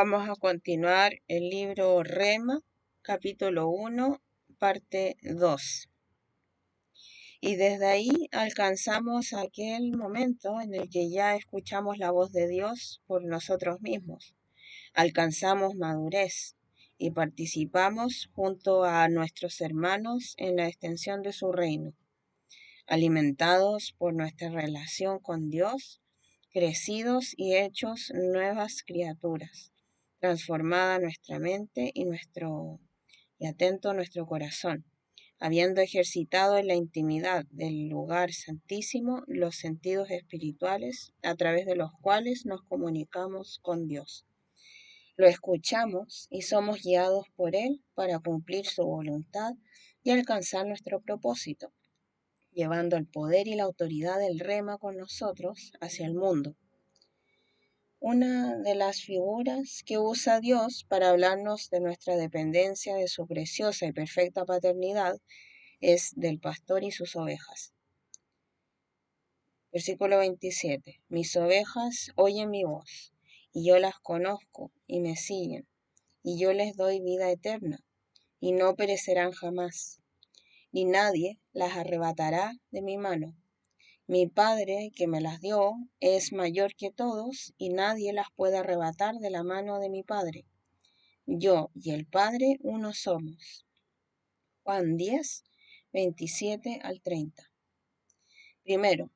Vamos a continuar el libro Rema, capítulo 1, parte 2. Y desde ahí alcanzamos aquel momento en el que ya escuchamos la voz de Dios por nosotros mismos. Alcanzamos madurez y participamos junto a nuestros hermanos en la extensión de su reino. Alimentados por nuestra relación con Dios, crecidos y hechos nuevas criaturas, transformada nuestra mente y atento nuestro corazón, habiendo ejercitado en la intimidad del lugar santísimo los sentidos espirituales a través de los cuales nos comunicamos con Dios. Lo escuchamos y somos guiados por Él para cumplir su voluntad y alcanzar nuestro propósito, llevando el poder y la autoridad del Rema con nosotros hacia el mundo. Una de las figuras que usa Dios para hablarnos de nuestra dependencia de su preciosa y perfecta paternidad es del pastor y sus ovejas. Versículo 27. Mis ovejas oyen mi voz, y yo las conozco y me siguen, y yo les doy vida eterna, y no perecerán jamás, ni nadie las arrebatará de mi mano. Mi Padre, que me las dio, es mayor que todos, y nadie las puede arrebatar de la mano de mi Padre. Yo y el Padre uno somos. Juan 10, 27 al 30. Primero,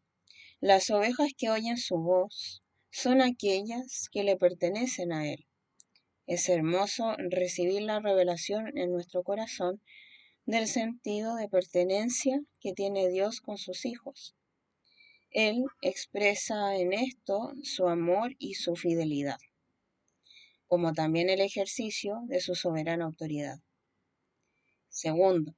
las ovejas que oyen su voz son aquellas que le pertenecen a Él. Es hermoso recibir la revelación en nuestro corazón del sentido de pertenencia que tiene Dios con sus hijos. Él expresa en esto su amor y su fidelidad, como también el ejercicio de su soberana autoridad. Segundo,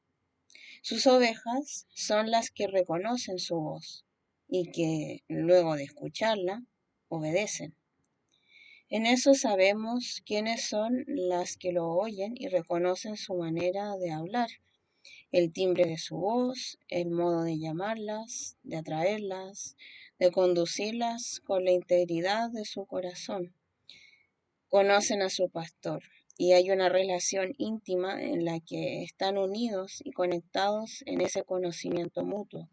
sus ovejas son las que reconocen su voz y que, luego de escucharla, obedecen. En eso sabemos quiénes son las que lo oyen y reconocen su manera de hablar, el timbre de su voz, el modo de llamarlas, de atraerlas, de conducirlas con la integridad de su corazón. Conocen a su pastor y hay una relación íntima en la que están unidos y conectados en ese conocimiento mutuo.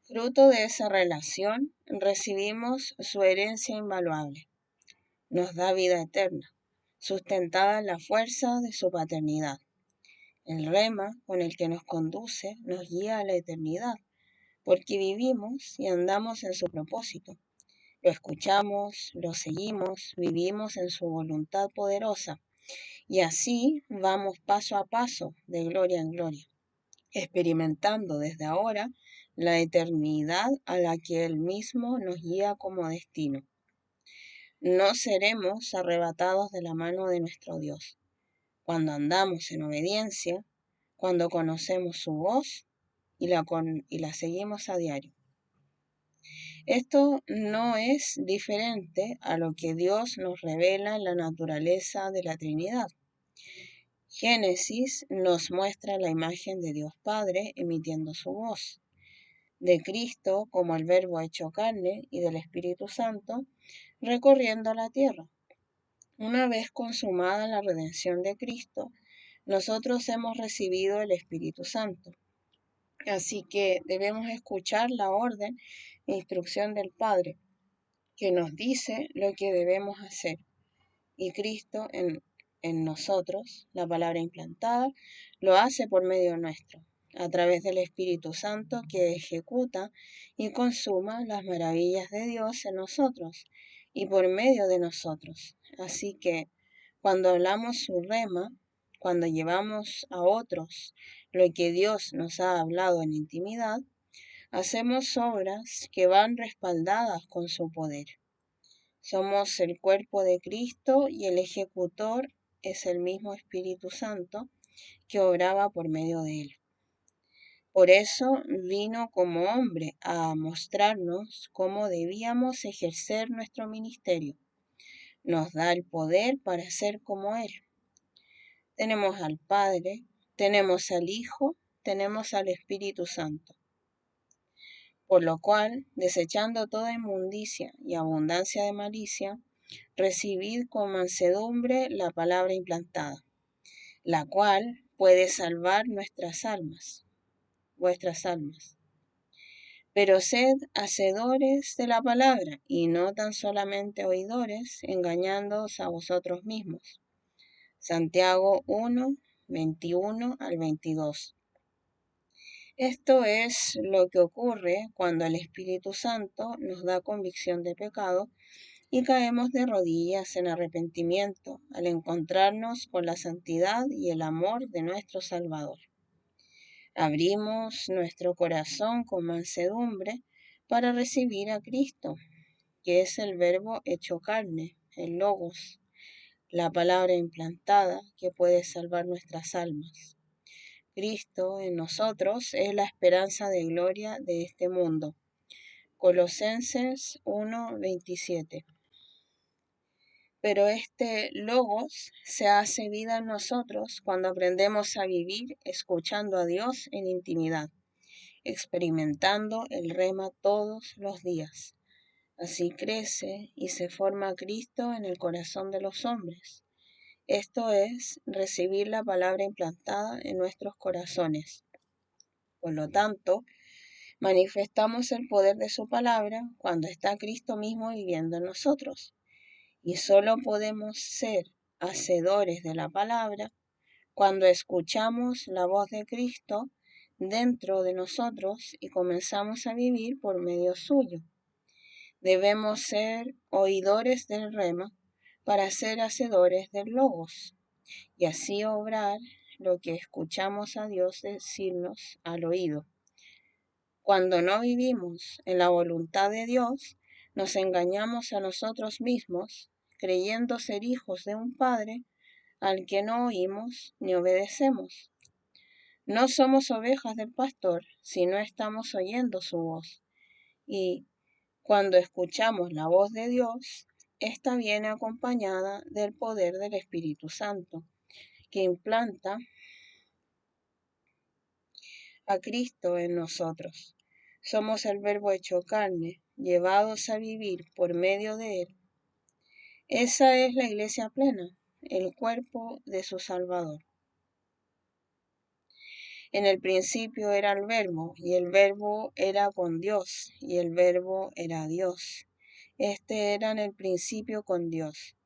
Fruto de esa relación recibimos su herencia invaluable. Nos da vida eterna, sustentada en la fuerza de su paternidad. El rema con el que nos conduce nos guía a la eternidad, porque vivimos y andamos en su propósito. Lo escuchamos, lo seguimos, vivimos en su voluntad poderosa, y así vamos paso a paso, de gloria en gloria, experimentando desde ahora la eternidad a la que Él mismo nos guía como destino. No seremos arrebatados de la mano de nuestro Dios. Cuando andamos en obediencia, cuando conocemos su voz y la seguimos a diario. Esto no es diferente a lo que Dios nos revela en la naturaleza de la Trinidad. Génesis nos muestra la imagen de Dios Padre emitiendo su voz, de Cristo como el Verbo hecho carne y del Espíritu Santo recorriendo la tierra. Una vez consumada la redención de Cristo, nosotros hemos recibido el Espíritu Santo. Así que debemos escuchar la orden e instrucción del Padre, que nos dice lo que debemos hacer. Y Cristo en nosotros, la palabra implantada, lo hace por medio nuestro, a través del Espíritu Santo que ejecuta y consuma las maravillas de Dios en nosotros y por medio de nosotros. Así que cuando hablamos su rema, cuando llevamos a otros lo que Dios nos ha hablado en intimidad, hacemos obras que van respaldadas con su poder. Somos el cuerpo de Cristo y el ejecutor es el mismo Espíritu Santo que obraba por medio de él. Por eso vino como hombre a mostrarnos cómo debíamos ejercer nuestro ministerio. Nos da el poder para ser como Él. Tenemos al Padre, tenemos al Hijo, tenemos al Espíritu Santo. Por lo cual, desechando toda inmundicia y abundancia de malicia, recibid con mansedumbre la palabra implantada, la cual puede salvar vuestras almas. Pero sed hacedores de la palabra, y no tan solamente oidores, engañándoos a vosotros mismos. Santiago 1, 21 al 22. Esto es lo que ocurre cuando el Espíritu Santo nos da convicción de pecado y caemos de rodillas en arrepentimiento al encontrarnos con la santidad y el amor de nuestro Salvador. Abrimos nuestro corazón con mansedumbre para recibir a Cristo, que es el Verbo hecho carne, el Logos, la palabra implantada que puede salvar nuestras almas. Cristo en nosotros es la esperanza de gloria de este mundo. Colosenses 1:27. Pero este Logos se hace vida en nosotros cuando aprendemos a vivir escuchando a Dios en intimidad, experimentando el rema todos los días. Así crece y se forma Cristo en el corazón de los hombres. Esto es recibir la palabra implantada en nuestros corazones. Por lo tanto, manifestamos el poder de su palabra cuando está Cristo mismo viviendo en nosotros. Y solo podemos ser hacedores de la palabra cuando escuchamos la voz de Cristo dentro de nosotros y comenzamos a vivir por medio suyo. Debemos ser oidores del rema para ser hacedores del logos y así obrar lo que escuchamos a Dios decirnos al oído. Cuando no vivimos en la voluntad de Dios, nos engañamos a nosotros mismos, creyendo ser hijos de un Padre al que no oímos ni obedecemos. No somos ovejas del pastor si no estamos oyendo su voz. Y cuando escuchamos la voz de Dios, esta viene acompañada del poder del Espíritu Santo, que implanta a Cristo en nosotros. Somos el Verbo hecho carne, llevados a vivir por medio de Él. Esa es la iglesia plena, el cuerpo de su Salvador. En el principio era el Verbo, y el Verbo era con Dios, y el Verbo era Dios. Este era en el principio con Dios.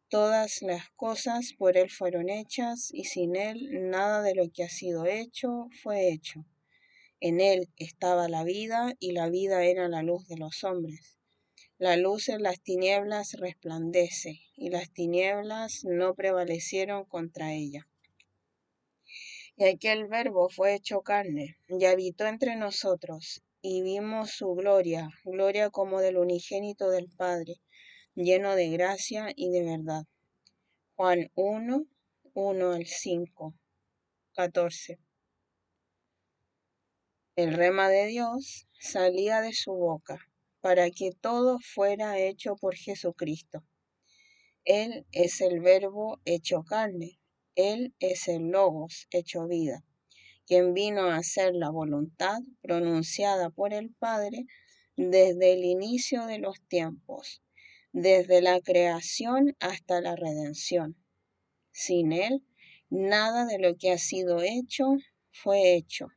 Todas las cosas por Él fueron hechas, y sin Él nada de lo que ha sido hecho fue hecho. En Él estaba la vida, y la vida era la luz de los hombres. La luz en las tinieblas resplandece, y las tinieblas no prevalecieron contra ella. Y aquel Verbo fue hecho carne, y habitó entre nosotros, y vimos su gloria, gloria como del unigénito del Padre, lleno de gracia y de verdad. Juan 1, 1 al 5, 14. El rema de Dios salía de su boca, para que todo fuera hecho por Jesucristo. Él es el Verbo hecho carne, Él es el Logos hecho vida, quien vino a hacer la voluntad pronunciada por el Padre desde el inicio de los tiempos, desde la creación hasta la redención. Sin Él, nada de lo que ha sido hecho fue hecho.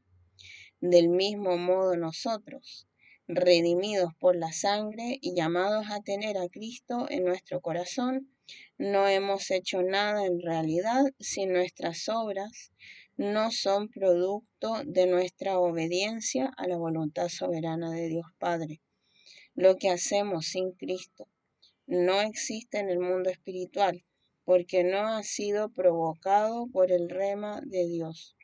Del mismo modo nosotros, redimidos por la sangre y llamados a tener a Cristo en nuestro corazón, no hemos hecho nada en realidad si nuestras obras no son producto de nuestra obediencia a la voluntad soberana de Dios Padre. Lo que hacemos sin Cristo no existe en el mundo espiritual, porque no ha sido provocado por el rema de Dios,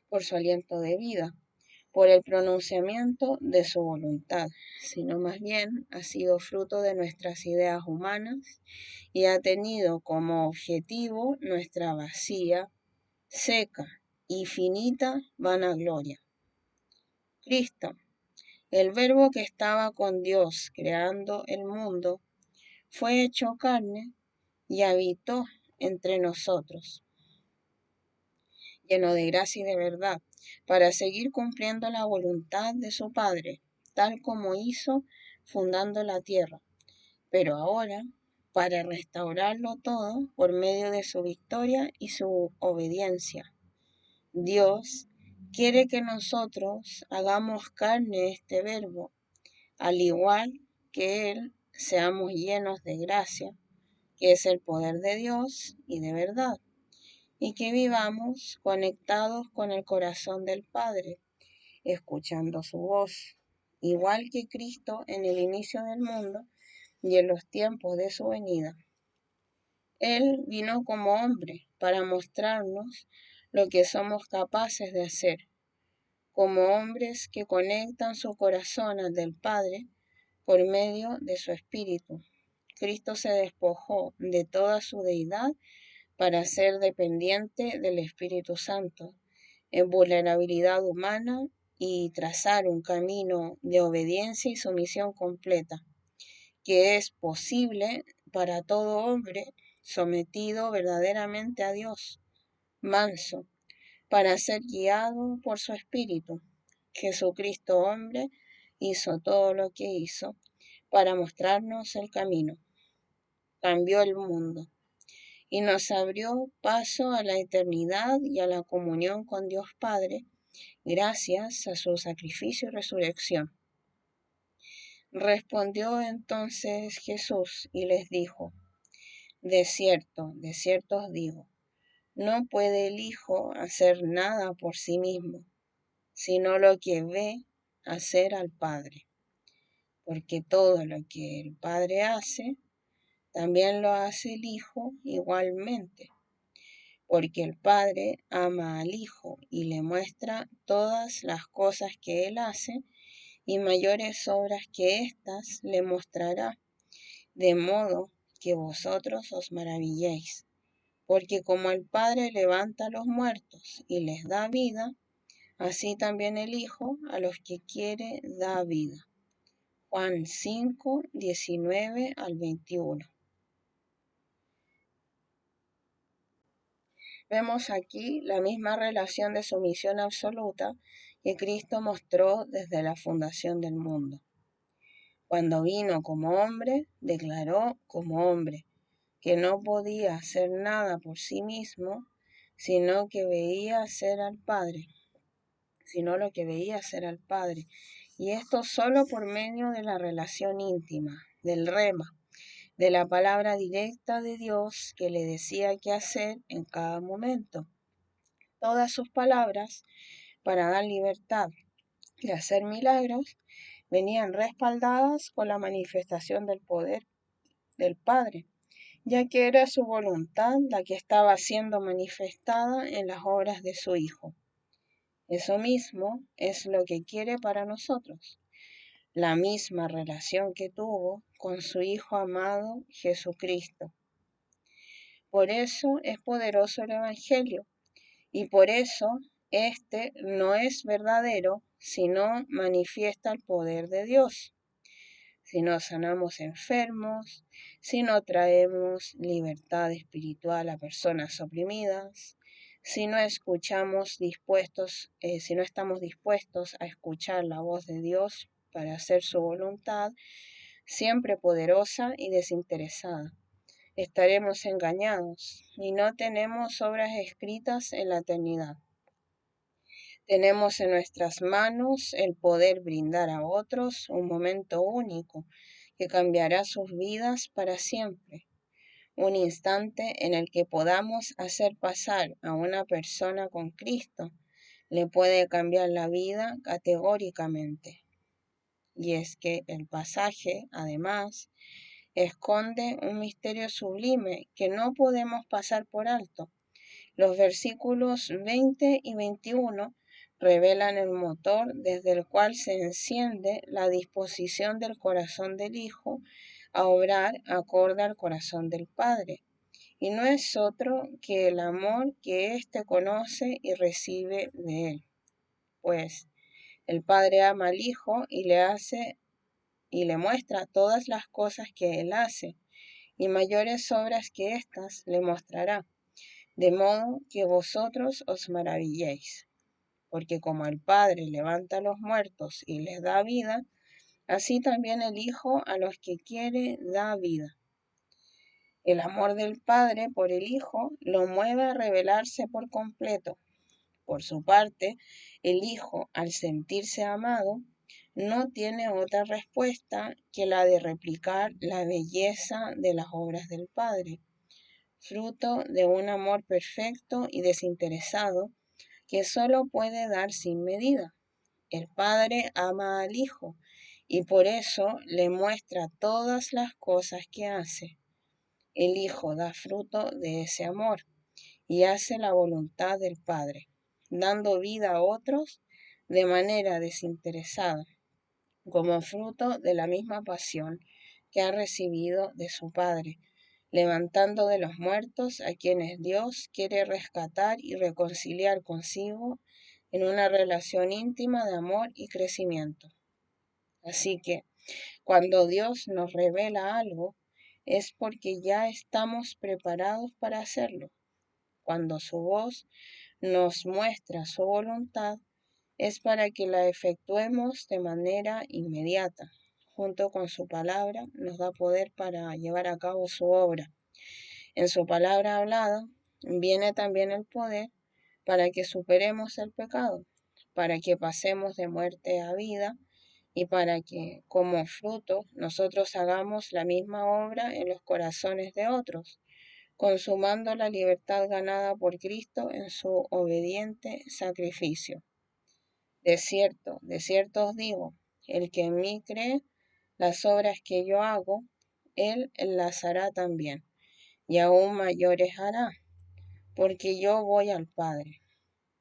por su aliento de vida, por el pronunciamiento de su voluntad, sino más bien ha sido fruto de nuestras ideas humanas y ha tenido como objetivo nuestra vacía, seca y finita vanagloria. Cristo, el Verbo que estaba con Dios creando el mundo, fue hecho carne y habitó entre nosotros, lleno de gracia y de verdad. para seguir cumpliendo la voluntad de su Padre, tal como hizo fundando la tierra, pero ahora para restaurarlo todo por medio de su victoria y su obediencia. Dios quiere que nosotros hagamos carne este verbo, al igual que Él, seamos llenos de gracia, que es el poder de Dios y de verdad, y que vivamos conectados con el corazón del Padre, escuchando su voz, igual que Cristo en el inicio del mundo y en los tiempos de su venida. Él vino como hombre para mostrarnos lo que somos capaces de hacer, como hombres que conectan su corazón al del Padre por medio de su Espíritu. Cristo se despojó de toda su deidad para ser dependiente del Espíritu Santo, en vulnerabilidad humana y trazar un camino de obediencia y sumisión completa, que es posible para todo hombre sometido verdaderamente a Dios, manso, para ser guiado por su Espíritu. Jesucristo hombre hizo todo lo que hizo para mostrarnos el camino. Cambió el mundo y nos abrió paso a la eternidad y a la comunión con Dios Padre, gracias a su sacrificio y resurrección. Respondió entonces Jesús y les dijo: de cierto os digo, no puede el Hijo hacer nada por sí mismo, sino lo que ve hacer al Padre, porque todo lo que el Padre hace, también lo hace el Hijo igualmente, porque el Padre ama al Hijo y le muestra todas las cosas que Él hace, y mayores obras que éstas le mostrará, de modo que vosotros os maravilléis. Porque como el Padre levanta a los muertos y les da vida, así también el Hijo a los que quiere da vida. Juan 5, 19 al 21. Vemos aquí la misma relación de sumisión absoluta que Cristo mostró desde la fundación del mundo. Cuando vino como hombre, declaró como hombre que no podía hacer nada por sí mismo, sino que veía hacer al Padre, sino lo que veía hacer al Padre. Y esto solo por medio de la relación íntima, del rema, de la palabra directa de Dios que le decía qué hacer en cada momento. Todas sus palabras para dar libertad y hacer milagros venían respaldadas con la manifestación del poder del Padre, ya que era su voluntad la que estaba siendo manifestada en las obras de su Hijo. Eso mismo es lo que quiere para nosotros, la misma relación que tuvo con su Hijo amado Jesucristo. Por eso es poderoso el Evangelio, y por eso este no es verdadero, sino manifiesta el poder de Dios. Si no sanamos enfermos, si no traemos libertad espiritual a personas oprimidas, si no si no estamos dispuestos a escuchar la voz de Dios para hacer su voluntad, siempre poderosa y desinteresada, estaremos engañados y no tenemos obras escritas en la eternidad. Tenemos en nuestras manos el poder brindar a otros un momento único que cambiará sus vidas para siempre. Un instante en el que podamos hacer pasar a una persona con Cristo le puede cambiar la vida categóricamente. Y es que el pasaje, además, esconde un misterio sublime que no podemos pasar por alto. Los versículos 20 y 21 revelan el motor desde el cual se enciende la disposición del corazón del Hijo a obrar acorde al corazón del Padre. Y no es otro que el amor que éste conoce y recibe de él. Pues el Padre ama al Hijo y le muestra todas las cosas que él hace, y mayores obras que éstas le mostrará, de modo que vosotros os maravilléis. porque como el Padre levanta a los muertos y les da vida, así también el Hijo a los que quiere da vida. El amor del Padre por el Hijo lo mueve a revelarse por completo. Por su parte, el Hijo, al sentirse amado, no tiene otra respuesta que la de replicar la belleza de las obras del Padre, fruto de un amor perfecto y desinteresado que solo puede dar sin medida. El Padre ama al Hijo y por eso le muestra todas las cosas que hace. El Hijo da fruto de ese amor y hace la voluntad del Padre, dando vida a otros de manera desinteresada, como fruto de la misma pasión que ha recibido de su Padre, levantando de los muertos a quienes Dios quiere rescatar y reconciliar consigo en una relación íntima de amor y crecimiento. Así que, cuando Dios nos revela algo, es porque ya estamos preparados para hacerlo. Cuando su voz nos muestra su voluntad, es para que la efectuemos de manera inmediata. Junto con su palabra nos da poder para llevar a cabo su obra. En su palabra hablada viene también el poder para que superemos el pecado, para que pasemos de muerte a vida y para que, como fruto, nosotros hagamos la misma obra en los corazones de otros, consumando la libertad ganada por Cristo en su obediente sacrificio. De cierto os digo, el que en mí cree, las obras que yo hago, él las hará también, y aún mayores hará, porque yo voy al Padre,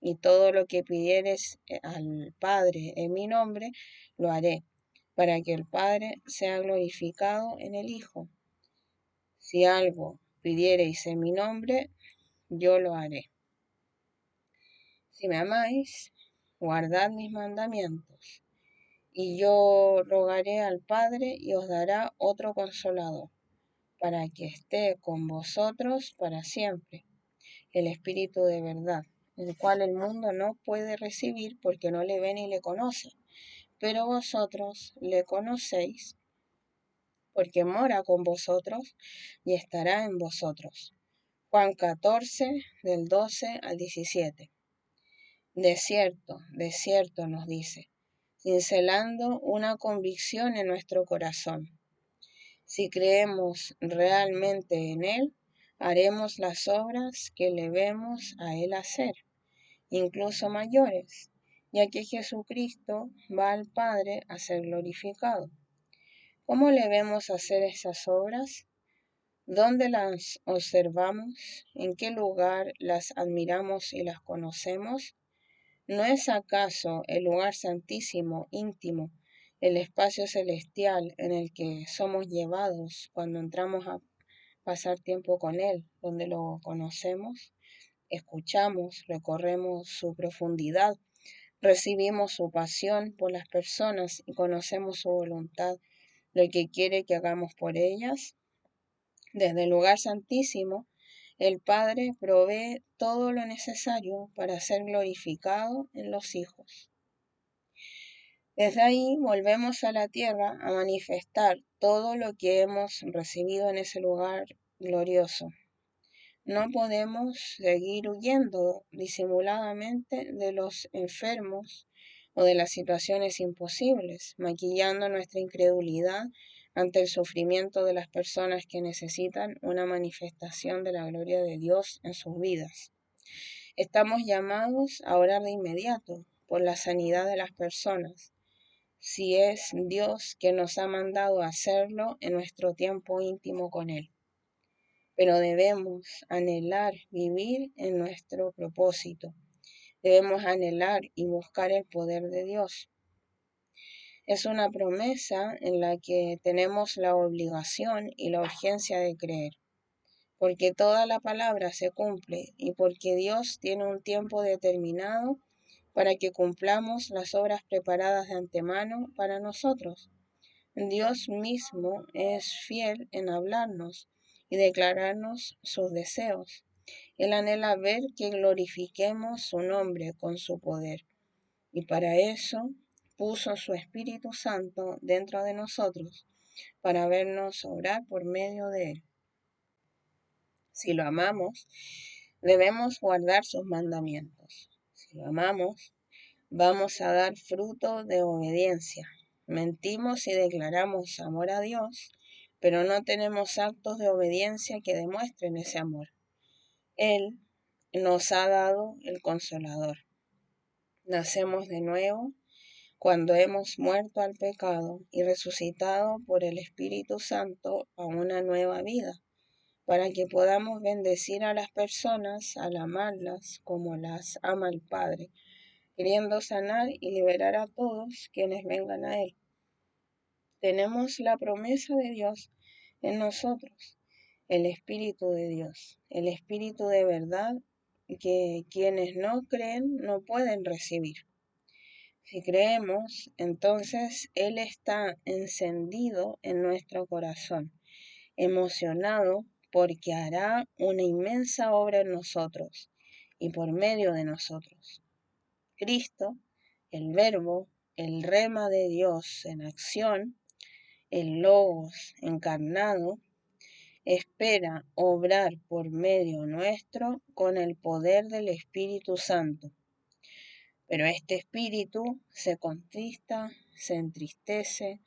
y todo lo que pidieres al Padre en mi nombre, lo haré, para que el Padre sea glorificado en el Hijo. Si algo pidiereis en mi nombre, yo lo haré. Si me amáis, guardad mis mandamientos, y yo rogaré al Padre y os dará otro consolador, para que esté con vosotros para siempre, el Espíritu de verdad, el cual el mundo no puede recibir porque no le ve ni le conoce, pero vosotros le conocéis porque mora con vosotros y estará en vosotros. Juan 14, del 12 al 17. De cierto nos dice, cincelando una convicción en nuestro corazón. Si creemos realmente en Él, haremos las obras que le vemos a Él hacer, incluso mayores, ya que Jesucristo va al Padre a ser glorificado. ¿Cómo le vemos hacer esas obras? ¿Dónde las observamos? ¿En qué lugar las admiramos y las conocemos? ¿No es acaso el lugar santísimo, íntimo, el espacio celestial en el que somos llevados cuando entramos a pasar tiempo con Él, donde lo conocemos, escuchamos, recorremos su profundidad, recibimos su pasión por las personas y conocemos su voluntad, lo que quiere que hagamos por ellas? Desde el lugar santísimo, el Padre provee todo lo necesario para ser glorificado en los hijos. Desde ahí volvemos a la tierra a manifestar todo lo que hemos recibido en ese lugar glorioso. No podemos seguir huyendo disimuladamente de los enfermos o de las situaciones imposibles, maquillando nuestra incredulidad ante el sufrimiento de las personas que necesitan una manifestación de la gloria de Dios en sus vidas. Estamos llamados a orar de inmediato por la sanidad de las personas, si es Dios que nos ha mandado a hacerlo en nuestro tiempo íntimo con Él. Pero debemos anhelar vivir en nuestro propósito. Debemos anhelar y buscar el poder de Dios. Es una promesa en la que tenemos la obligación y la urgencia de creer, porque toda la palabra se cumple y porque Dios tiene un tiempo determinado para que cumplamos las obras preparadas de antemano para nosotros. Dios mismo es fiel en hablarnos y declararnos sus deseos. Él anhela ver que glorifiquemos su nombre con su poder. y para eso puso su Espíritu Santo dentro de nosotros, para vernos obrar por medio de él. Si lo amamos, debemos guardar sus mandamientos. Si lo amamos, vamos a dar fruto de obediencia. Mentimos si declaramos amor a Dios, pero no tenemos actos de obediencia que demuestren ese amor. Él nos ha dado el Consolador. Nacemos de nuevo cuando hemos muerto al pecado y resucitado por el Espíritu Santo a una nueva vida, para que podamos bendecir a las personas al amarlas como las ama el Padre, queriendo sanar y liberar a todos quienes vengan a Él. Tenemos la promesa de Dios en nosotros, el Espíritu de Dios, el Espíritu de verdad que quienes no creen no pueden recibir. Si creemos, entonces Él está encendido en nuestro corazón, emocionado porque hará una inmensa obra en nosotros y por medio de nosotros. Cristo, el Verbo, el Rema de Dios en acción, el Logos encarnado, espera obrar por medio nuestro con el poder del Espíritu Santo. Pero este espíritu se contrista, se entristece,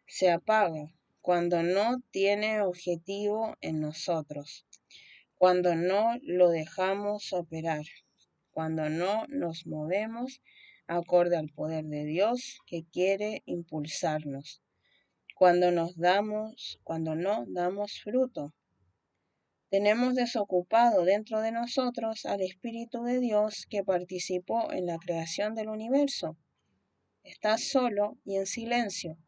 se apaga cuando no tiene objetivo en nosotros, cuando no lo dejamos operar, cuando no nos movemos acorde al poder de Dios que quiere impulsarnos, cuando no damos fruto. Tenemos desocupado dentro de nosotros al Espíritu de Dios que participó en la creación del universo. Está solo y en silencio,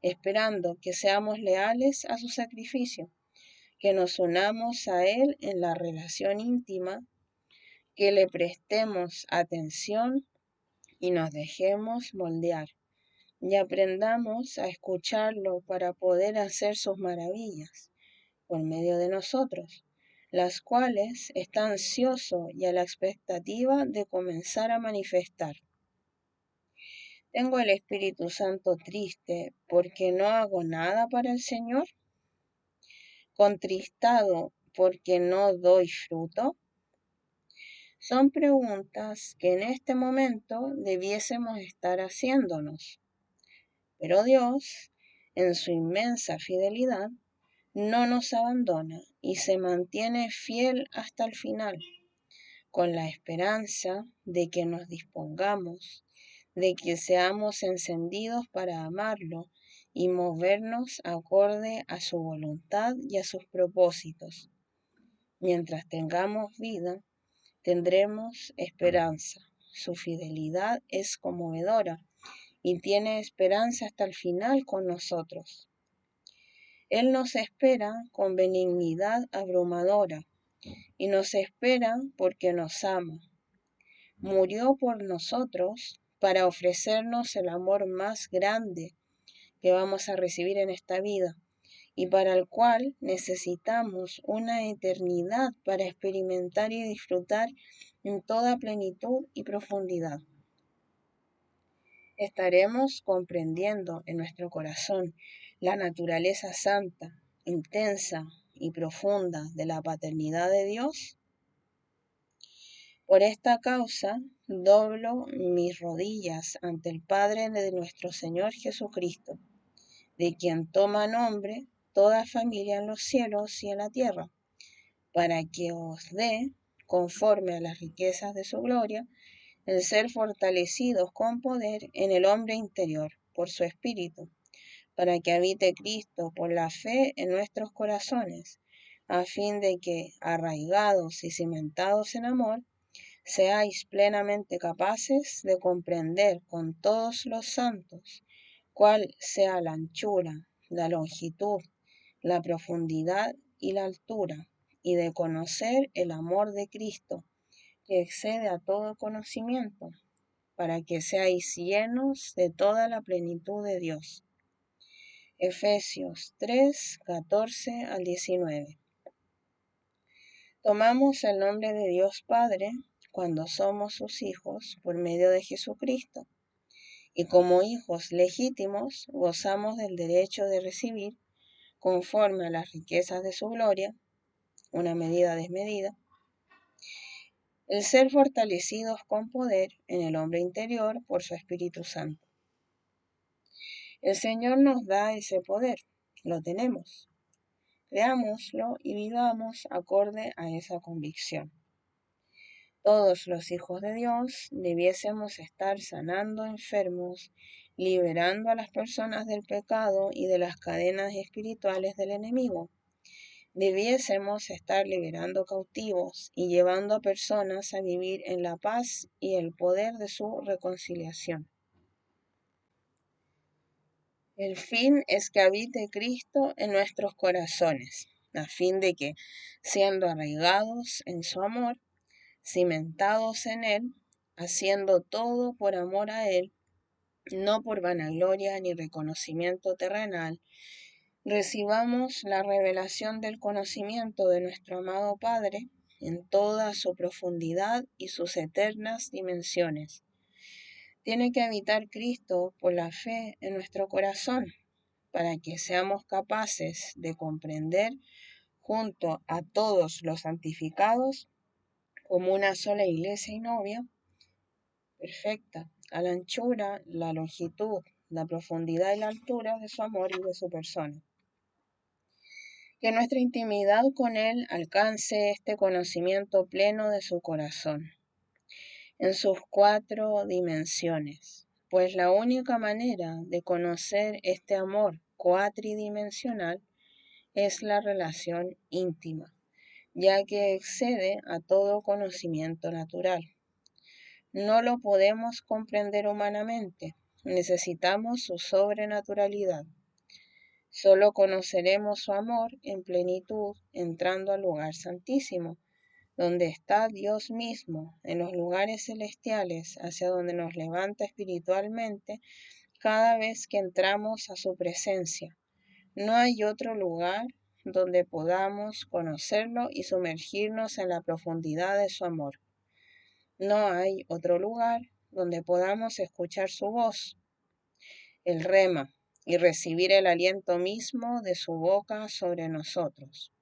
esperando que seamos leales a su sacrificio, que nos unamos a Él en la relación íntima, que le prestemos atención y nos dejemos moldear, y aprendamos a escucharlo para poder hacer sus maravillas por medio de nosotros, las cuales está ansioso y a la expectativa de comenzar a manifestar. ¿Tengo el Espíritu Santo triste porque no hago nada para el Señor? ¿Contristado porque no doy fruto? Son preguntas que en este momento debiésemos estar haciéndonos. Pero Dios, en su inmensa fidelidad, no nos abandona y se mantiene fiel hasta el final, con la esperanza de que nos dispongamos, de que seamos encendidos para amarlo y movernos acorde a su voluntad y a sus propósitos. Mientras tengamos vida, tendremos esperanza. Su fidelidad es conmovedora y tiene esperanza hasta el final con nosotros. Él nos espera con benignidad abrumadora y nos espera porque nos ama. Murió por nosotros para ofrecernos el amor más grande que vamos a recibir en esta vida y para el cual necesitamos una eternidad para experimentar y disfrutar en toda plenitud y profundidad. Estaremos comprendiendo en nuestro corazón la naturaleza santa, intensa y profunda de la paternidad de Dios. Por esta causa, doblo mis rodillas ante el Padre de nuestro Señor Jesucristo, de quien toma nombre toda familia en los cielos y en la tierra, para que os dé, conforme a las riquezas de su gloria, el ser fortalecidos con poder en el hombre interior, por su Espíritu, para que habite Cristo por la fe en nuestros corazones, a fin de que, arraigados y cimentados en amor, seáis plenamente capaces de comprender con todos los santos cuál sea la anchura, la longitud, la profundidad y la altura, y de conocer el amor de Cristo, que excede a todo conocimiento, para que seáis llenos de toda la plenitud de Dios. Efesios 3, 14 al 19. Tomamos el nombre de Dios Padre cuando somos sus hijos por medio de Jesucristo. Y como hijos legítimos gozamos del derecho de recibir, conforme a las riquezas de su gloria, una medida desmedida, el ser fortalecidos con poder en el hombre interior por su Espíritu Santo. El Señor nos da ese poder, lo tenemos. Creámoslo y vivamos acorde a esa convicción. Todos los hijos de Dios debiésemos estar sanando enfermos, liberando a las personas del pecado y de las cadenas espirituales del enemigo. Debiésemos estar liberando cautivos y llevando a personas a vivir en la paz y el poder de su reconciliación. El fin es que habite Cristo en nuestros corazones, a fin de que, siendo arraigados en su amor, cimentados en Él, haciendo todo por amor a Él, no por vanagloria ni reconocimiento terrenal, recibamos la revelación del conocimiento de nuestro amado Padre en toda su profundidad y sus eternas dimensiones. Tiene que habitar Cristo por la fe en nuestro corazón, para que seamos capaces de comprender junto a todos los santificados como una sola iglesia y novia perfecta, a la anchura, la longitud, la profundidad y la altura de su amor y de su persona. Que nuestra intimidad con Él alcance este conocimiento pleno de su corazón, en sus 4 dimensiones, pues la única manera de conocer este amor cuatridimensional es la relación íntima, ya que excede a todo conocimiento natural. No lo podemos comprender humanamente, necesitamos su sobrenaturalidad. Solo conoceremos su amor en plenitud entrando al lugar santísimo, donde está Dios mismo, en los lugares celestiales, hacia donde nos levanta espiritualmente cada vez que entramos a su presencia. No hay otro lugar donde podamos conocerlo y sumergirnos en la profundidad de su amor. No hay otro lugar donde podamos escuchar su voz, el rema, y recibir el aliento mismo de su boca sobre nosotros.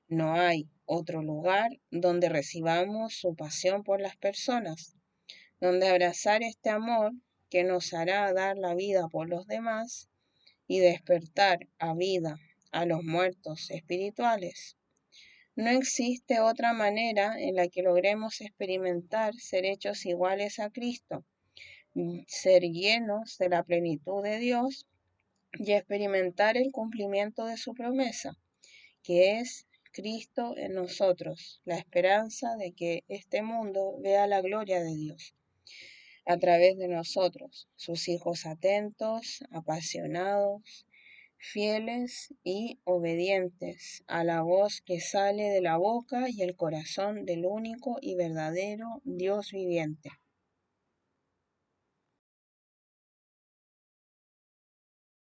No hay otro lugar donde recibamos su pasión por las personas, donde abrazar este amor que nos hará dar la vida por los demás y despertar a vida a los muertos espirituales. No existe otra manera en la que logremos experimentar ser hechos iguales a Cristo, ser llenos de la plenitud de Dios y experimentar el cumplimiento de su promesa, que es Cristo en nosotros, la esperanza de que este mundo vea la gloria de Dios a través de nosotros, sus hijos atentos, apasionados, fieles y obedientes a la voz que sale de la boca y el corazón del único y verdadero Dios viviente.